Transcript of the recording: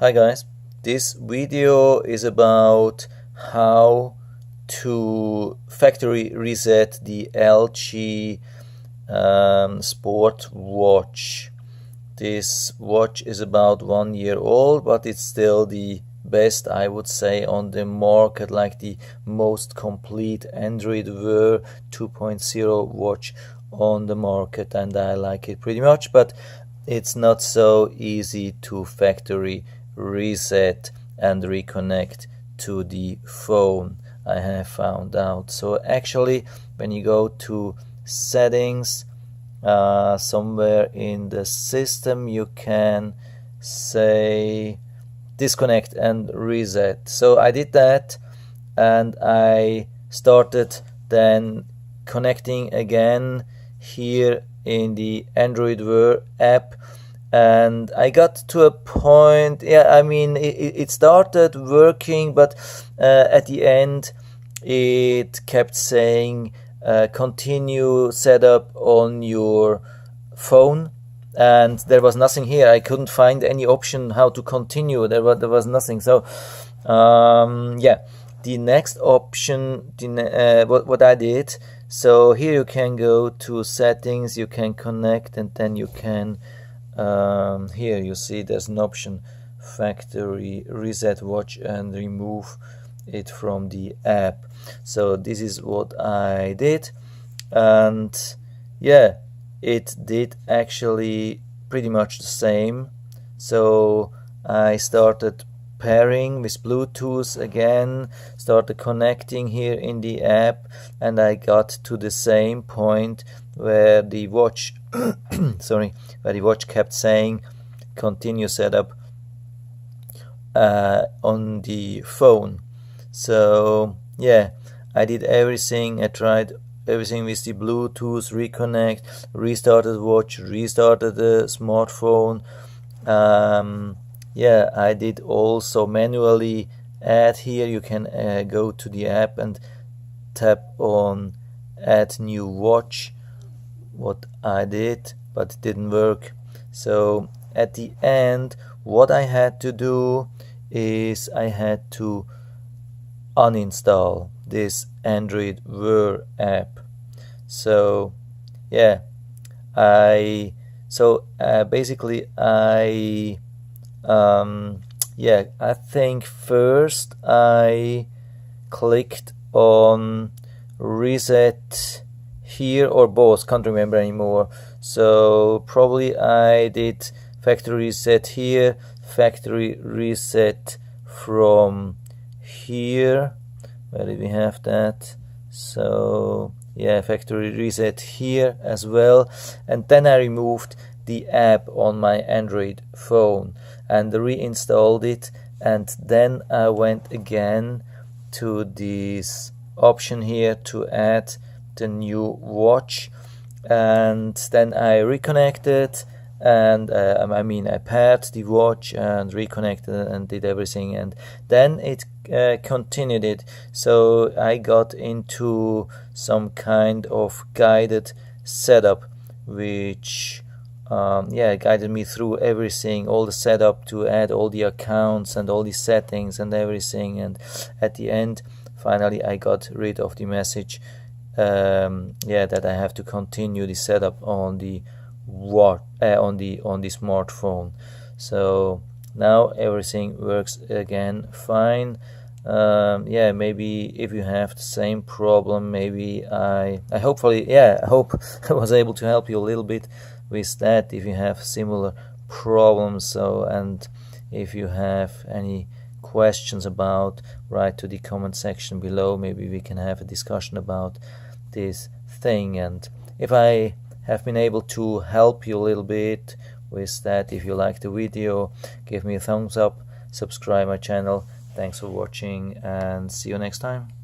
Hi guys, this video is about how to factory reset the LG Sport watch. This watch is about 1 year old, but it's still the best, I would say, on the market, like the most complete Android Wear 2.0 watch on the market, and I like it pretty much, but it's not so easy to factory reset and reconnect to the phone, I have found out. So actually, when you go to settings, somewhere in the system, you can say disconnect and reset. So I did that, and I started then connecting again here in the Android Wear app, and I got to a point, it started working, but at the end it kept saying continue setup on your phone, and there was nothing here. I couldn't find any option how to continue. There was nothing. So the next option, what I did, so here you can go to settings, you can connect, and then you can here you see there's an option factory reset watch and remove it from the app. So this is what I did, and yeah, it did actually pretty much the same. So I started pairing with Bluetooth again, started connecting here in the app, and I got to the same point where the watch where the watch kept saying continue setup on the phone. So yeah, I did everything. I tried everything with the Bluetooth, reconnect, restarted the watch, restarted the smartphone. Yeah, I did also manually add here. You can go to the app and tap on add new watch, what I did, but it didn't work. So at the end, what I had to do is I had to uninstall this Android Wear app. So yeah, basically I think first I clicked on reset here, or both, can't remember anymore. So probably I did factory reset here, factory reset from here. Where did we have that? So yeah, factory reset here as well, and then I removed the app on my Android phone and reinstalled it, and then I went again to this option here to add the new watch, and then I reconnected, and I paired the watch and reconnected and did everything, and then it continued it. So I got into some kind of guided setup, which guided me through everything, all the setup to add all the accounts and all the settings and everything, and at the end finally I got rid of the message that I have to continue the setup on the on the smartphone. So now everything works again fine. Maybe if you have the same problem, maybe I hope I was able to help you a little bit with that if you have similar problems. So, and if you have any questions about, write to the comment section below. Maybe we can have a discussion about this thing, and if I have been able to help you a little bit with that, if you like the video, give me a thumbs up, subscribe my channel. Thanks for watching, and see you next time.